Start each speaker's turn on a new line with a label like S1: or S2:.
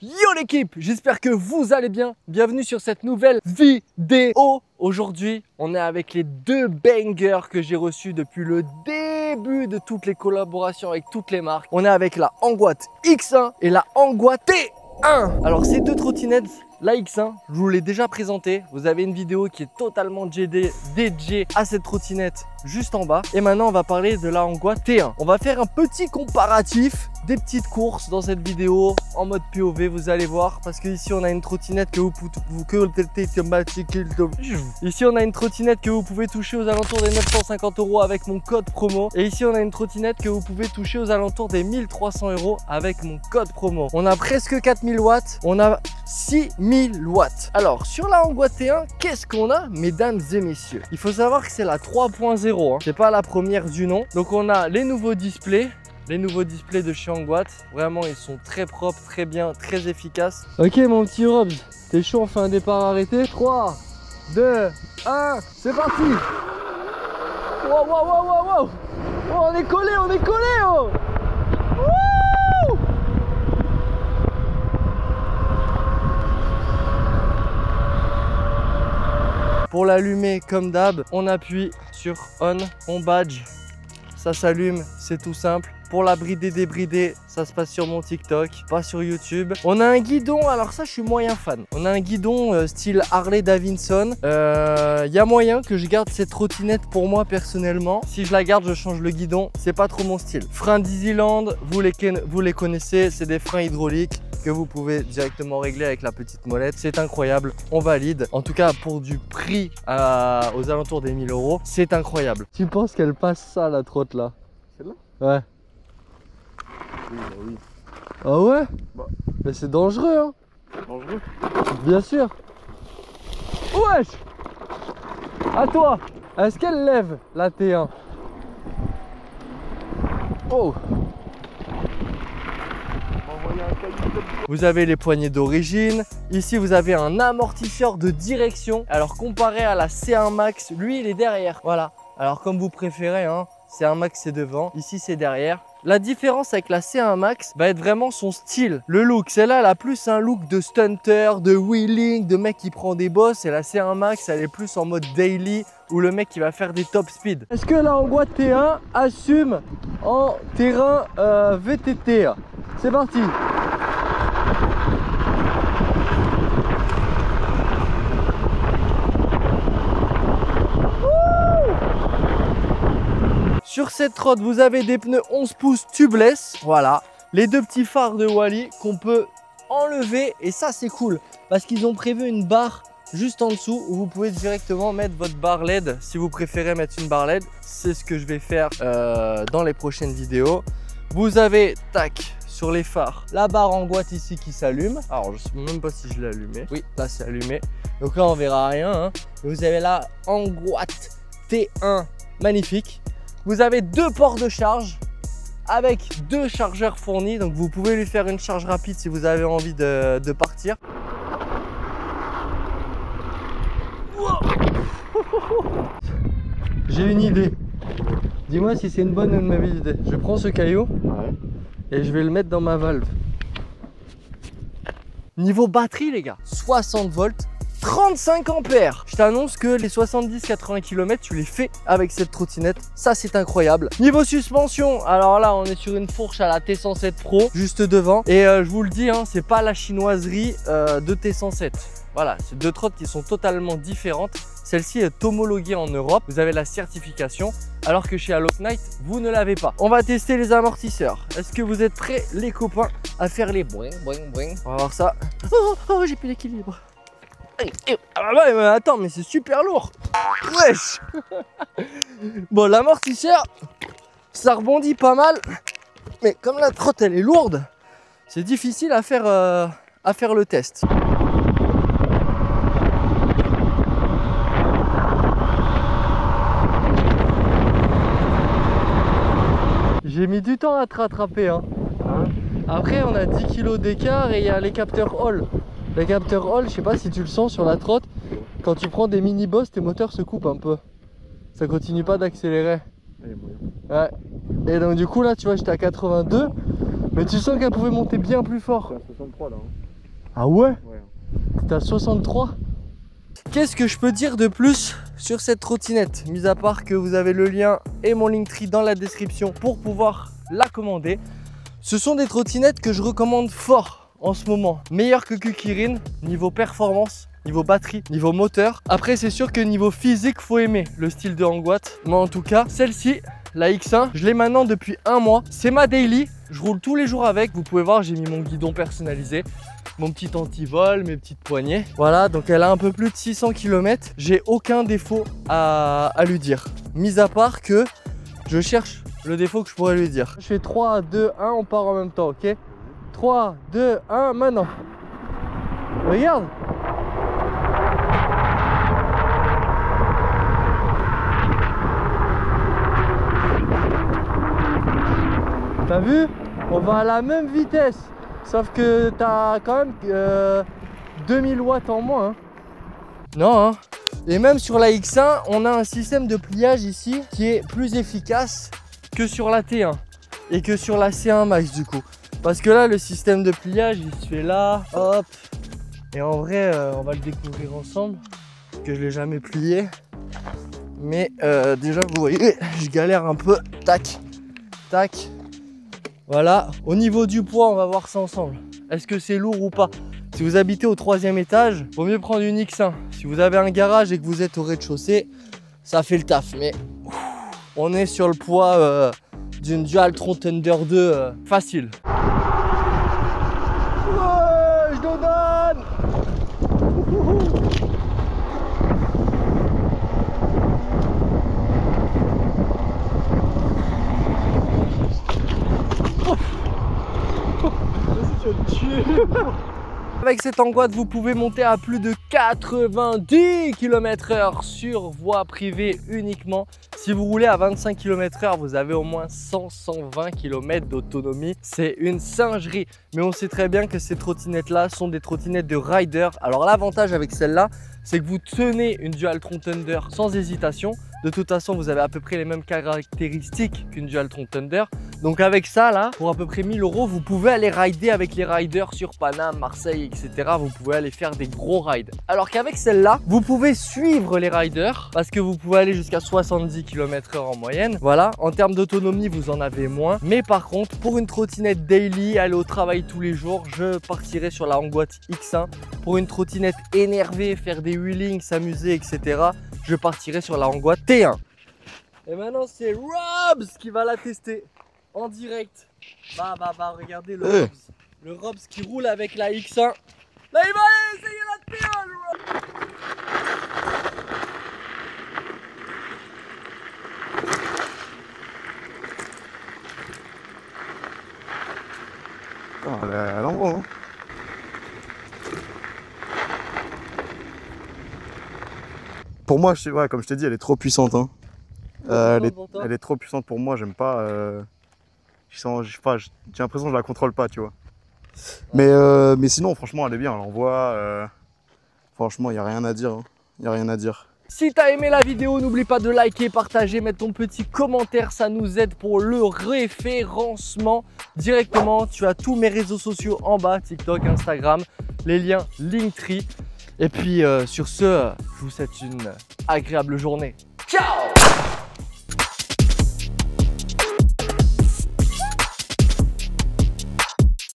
S1: Yo l'équipe, j'espère que vous allez bien. Bienvenue sur cette nouvelle vidéo. Aujourd'hui, on est avec les deux bangers que j'ai reçus depuis le début de toutes les collaborations avec toutes les marques. On est avec la Angoat X1 et la Angoat T1. Alors ces deux trottinettes, la X1, je vous l'ai déjà présentée. Vous avez une vidéo qui est totalement dédiée à cette trottinette juste en bas. Et maintenant, on va parler de la Angoat T1. On va faire un petit comparatif des petites courses dans cette vidéo en mode POV, vous allez voir, parce que ici on a une trottinette que vous pouvez toucher aux alentours des 950 € avec mon code promo, et ici on a une trottinette que vous pouvez toucher aux alentours des 1300 € avec mon code promo. On a presque 4000 watts, on a 6000 watts. Alors sur la Angoat T1, qu'est-ce qu'on a, mesdames et messieurs? Il faut savoir que c'est la 3.0, hein. C'est pas la première du nom. Donc on a les nouveaux displays. Les nouveaux displays de chez Angoat, vraiment ils sont très propres, très bien, très efficaces. Ok mon petit Robs, t'es chaud, on fait un départ arrêté. 3, 2, 1, c'est parti. Wow, wow, wow, wow, wow. Oh, on est collé, oh. Wouh. Pour l'allumer comme d'hab, on appuie sur on, on badge, ça s'allume, c'est tout simple. Pour la brider, débrider, ça se passe sur mon TikTok, pas sur YouTube. On a un guidon, alors ça je suis moyen fan. On a un guidon style Harley Davidson. Y a moyen que je garde cette trottinette pour moi personnellement. Si je la garde, je change le guidon. C'est pas trop mon style. Freins d'Easyland, vous les connaissez, c'est des freins hydrauliques que vous pouvez directement régler avec la petite molette. C'est incroyable, on valide. En tout cas, pour du prix aux alentours des 1000 €, c'est incroyable. Tu penses qu'elle passe ça, la trotte là? Celle-là? Ouais. Oui, bah oui. Ah ouais? Bah. Mais c'est dangereux, hein? C'est dangereux? Bien sûr. Wesh! À toi! Est-ce qu'elle lève la T1? Oh! Vous avez les poignées d'origine. Ici, vous avez un amortisseur de direction. Alors, comparé à la C1 Max, lui, il est derrière. Voilà. Alors, comme vous préférez, hein, C1 Max, c'est devant. Ici, c'est derrière. La différence avec la C1 Max va être vraiment son style, le look. Celle-là, elle a plus un look de stunter, de wheeling, de mec qui prend des bosses. Et la C1 Max, elle est plus en mode daily, où le mec qui va faire des top speed. Est-ce que la Angoat T1 assume en terrain VTT? C'est parti. Sur cette trotte, vous avez des pneus 11 pouces tubeless. Voilà. Les deux petits phares de Wally qu'on peut enlever. Et ça, c'est cool. Parce qu'ils ont prévu une barre juste en dessous où vous pouvez directement mettre votre barre LED. Si vous préférez mettre une barre LED, c'est ce que je vais faire dans les prochaines vidéos. Vous avez, tac, sur les phares, la barre Angoat ici qui s'allume. Alors, je sais même pas si je l'ai allumé. Oui, là, c'est allumé. Donc là, on verra rien, hein. Vous avez la Angoat T1 magnifique. Vous avez deux ports de charge avec deux chargeurs fournis. Donc, vous pouvez lui faire une charge rapide si vous avez envie de partir. J'ai une idée. Dis-moi si c'est une bonne ou une mauvaise idée. Je prends ce caillou et je vais le mettre dans ma valve. Niveau batterie, les gars, 60 volts, 35 ampères. Je t'annonce que les 70-80 km, tu les fais avec cette trottinette. Ça, c'est incroyable. Niveau suspension, alors là, on est sur une fourche à la T107 Pro, juste devant. Et je vous le dis, hein, c'est pas la chinoiserie de T107. Voilà, c'est deux trottes qui sont totalement différentes. Celle-ci est homologuée en Europe. Vous avez la certification, alors que chez Alok Knight, vous ne l'avez pas. On va tester les amortisseurs. Est-ce que vous êtes prêts, les copains, à faire les boing, boing, boing? On va voir ça. Oh, j'ai plus l'équilibre. Ah ouais, mais attends, mais c'est super lourd. Wesh. Bon, l'amortisseur, ça rebondit pas mal. Mais comme la trotte, elle est lourde, c'est difficile à faire le test. J'ai mis du temps à te rattraper, hein. Après, on a 10 kg d'écart et il y a les capteurs Hall. Les capteurs Hall, je sais pas si tu le sens sur la trotte, quand tu prends des mini-boss, tes moteurs se coupent un peu. Ça continue pas d'accélérer. Ouais. Et donc du coup là, tu vois, j'étais à 82, mais tu sens qu'elle pouvait monter bien plus fort.
S2: 63 là.
S1: Ah ouais?
S2: Ouais.
S1: T'es à 63? Qu'est-ce que je peux dire de plus sur cette trottinette? Mis à part que vous avez le lien et mon Linktree dans la description pour pouvoir la commander. Ce sont des trottinettes que je recommande fort en ce moment. Meilleures que Kukirin, niveau performance, niveau batterie, niveau moteur. Après, c'est sûr que niveau physique, faut aimer le style de Hangwatt. Moi, en tout cas, celle-ci, la X1, je l'ai maintenant depuis un mois. C'est ma daily. Je roule tous les jours avec. Vous pouvez voir, j'ai mis mon guidon personnalisé, mon petit anti-vol, mes petites poignées. Voilà, donc elle a un peu plus de 600 km. J'ai aucun défaut à lui dire. Mis à part que je cherche le défaut que je pourrais lui dire. Je fais 3, 2, 1, on part en même temps, ok? 3, 2, 1, maintenant. Regarde. T'as vu? On va à la même vitesse. Sauf que t'as quand même 2000 watts en moins. Hein. Non, hein. Et même sur la X1, on a un système de pliage ici qui est plus efficace que sur la T1 et que sur la C1 Max du coup. Parce que là, le système de pliage, il se fait là, hop. Et en vrai, on va le découvrir ensemble, parce que je l'ai jamais plié. Mais déjà, vous voyez, je galère un peu. Tac, tac. Voilà. Au niveau du poids, on va voir ça ensemble. Est-ce que c'est lourd ou pas? Si vous habitez au 3e étage, vaut mieux prendre une X1. Si vous avez un garage et que vous êtes au rez-de-chaussée, ça fait le taf. Mais on est sur le poids d'une Dualtron Thunder 2 facile. Ouais, je donne. Avec cette Hangwatt, vous pouvez monter à plus de 90 km/h sur voie privée uniquement. Si vous roulez à 25 km/h, vous avez au moins 100-120 km d'autonomie. C'est une singerie. Mais on sait très bien que ces trottinettes-là sont des trottinettes de rider. Alors l'avantage avec celle-là, c'est que vous tenez une Dualtron Thunder sans hésitation. De toute façon, vous avez à peu près les mêmes caractéristiques qu'une Dualtron Thunder. Donc avec ça, là, pour à peu près 1000 €, vous pouvez aller rider avec les riders sur Paname, Marseille, etc. Vous pouvez aller faire des gros rides. Alors qu'avec celle-là, vous pouvez suivre les riders parce que vous pouvez aller jusqu'à 70 km/h en moyenne. Voilà, en termes d'autonomie, vous en avez moins. Mais par contre, pour une trottinette daily, aller au travail tous les jours, je partirai sur la Hangwatt X1. Pour une trottinette énervée, faire des wheelings, s'amuser, etc., je partirai sur la Hangwatt T1. Et maintenant, c'est Robs qui va la tester en direct. Bah, regardez le Robs. Le Robs qui roule avec la X1. Là, il va aller essayer la T1, le Robs.
S2: Elle envoie, hein. Pour moi, ouais, comme je t'ai dit, elle est trop puissante. Hein. Elle est trop puissante pour moi, j'aime pas. J'ai l'impression que je la contrôle pas, tu vois. Mais sinon, franchement, elle est bien, elle envoie. Franchement, il n'y a rien à dire. Hein. Y a rien à dire.
S1: Si t'as aimé la vidéo, n'oublie pas de liker, partager, mettre ton petit commentaire, ça nous aide pour le référencement directement. Tu as tous mes réseaux sociaux en bas, TikTok, Instagram, les liens Linktree. Et puis sur ce, je vous souhaite une agréable journée. Ciao!